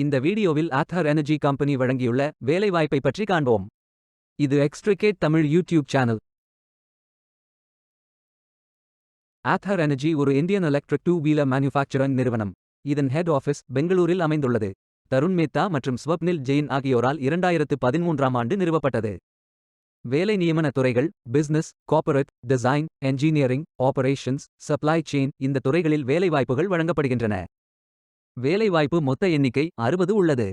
இந்த வீடியோவில் author energy company வழங்கியுள்ள வேலைவாய்ப்பை பற்றி காண்போம். இது எக்ஸ்ட்ரிகேட் Tamil YouTube channel. Ather Energy ஒரு Indian electric two wheeler manufacturer நிறுவனம். இதன் ஹெட் ஆஃபீஸ் பெங்களூரில் அமைந்துள்ளது. தருண் மேத்தா மற்றும் ஸ்வப்னில் ஜெயின் ஆகியோரால் 2013ஆம் ஆண்டு நிறுவப்பட்டது. வேலை நியமன துறைகள் business, corporate, design, engineering, operations, supply chain இந்த துறைகளில் வேலைவாய்ப்புகள் வழங்கப்படுகின்றன. வேலைவாய்ப்பு மொத்த எண்ணிக்கை 60 உள்ளது.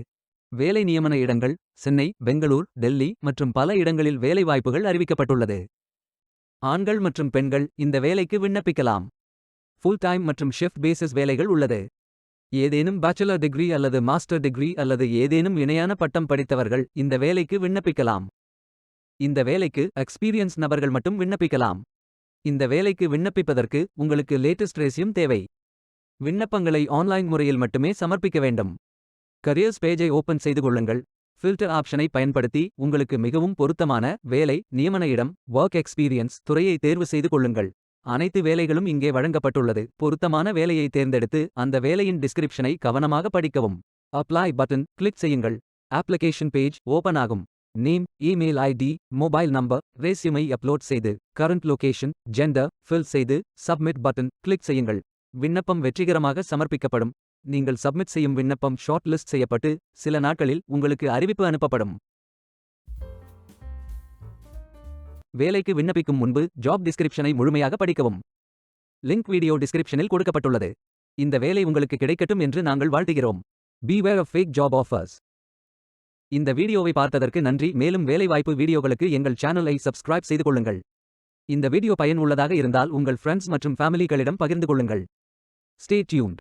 வேலை நியமன இடங்கள் சென்னை, பெங்களூர், டெல்லி மற்றும் பல இடங்களில் வேலைவாய்ப்புகள் அறிவிக்கப்பட்டுள்ளது. ஆண்கள் மற்றும் பெண்கள் இந்த வேலைக்கு விண்ணப்பிக்கலாம். ஃபுல் டைம் மற்றும் ஷிஃப்ட் பேசிஸ் வேலைகள் உள்ளது. ஏதேனும் பேச்சுலர் டிகிரி அல்லது மாஸ்டர் டிகிரி அல்லது ஏதேனும் இணையான பட்டம் படித்தவர்கள் இந்த வேலைக்கு விண்ணப்பிக்கலாம். இந்த வேலைக்கு எக்ஸ்பீரியன்ஸ் நபர்கள் மட்டும் விண்ணப்பிக்கலாம். இந்த வேலைக்கு விண்ணப்பிப்பதற்கு உங்களுக்கு லேட்டஸ்ட் ரெஸ்யூம் தேவை. விண்ணப்பங்களை ஆன்லைன் முறையில் மட்டுமே சமர்ப்பிக்க வேண்டும். கரியர்ஸ் பேஜை ஓபன் செய்து கொள்ளுங்கள். ஃபில்டர் ஆப்ஷனை பயன்படுத்தி உங்களுக்கு மிகவும் பொருத்தமான வேலை, நியமன இடம், ஒர்க் எக்ஸ்பீரியன்ஸ் துறையை தேர்வு செய்து கொள்ளுங்கள். அனைத்து வேலைகளும் இங்கே வழங்கப்பட்டுள்ளது. பொருத்தமான வேலையை தேர்ந்தெடுத்து அந்த வேலையின் டிஸ்கிரிப்ஷனை கவனமாக படிக்கவும். அப்ளை பட்டன் கிளிக் செய்யுங்கள். அப்ளிகேஷன் பேஜ் ஓபன் ஆகும். Name, email ID, mobile number, ரெஸ்யூமை அப்லோட் செய்து கரண்ட் லொகேஷன், ஜெண்டர் ஃபில் செய்து சப்மிட் பட்டன் கிளிக் செய்யுங்கள். விண்ணப்பம் வெற்றிகரமாக சமர்ப்பிக்கப்படும். நீங்கள் சப்மிட் செய்யும் விண்ணப்பம் ஷார்ட் லிஸ்ட் செய்யப்பட்டு சில நாட்களில் உங்களுக்கு அறிவிப்பு அனுப்பப்படும். வேலைக்கு விண்ணப்பிக்கும் முன்பு ஜாப் டிஸ்கிரிப்ஷனை முழுமையாக படிக்கவும். லிங்க் வீடியோ டிஸ்கிரிப்ஷனில் கொடுக்கப்பட்டுள்ளது. இந்த வேலை உங்களுக்கு கிடைக்கட்டும் என்று நாங்கள் வாழ்த்துகிறோம். Beware of fake job offers. இந்த வீடியோவை பார்த்ததற்கு நன்றி. மேலும் வேலைவாய்ப்பு வீடியோகளுக்கு எங்கள் சேனலை சப்ஸ்கிரைப் செய்து கொள்ளுங்கள். இந்த வீடியோ பயன் உள்ளதாக இருந்தால் உங்கள் ஃப்ரெண்ட்ஸ் மற்றும் ஃபேமிலிகளிடம் பகிர்ந்து கொள்ளுங்கள். Stay tuned.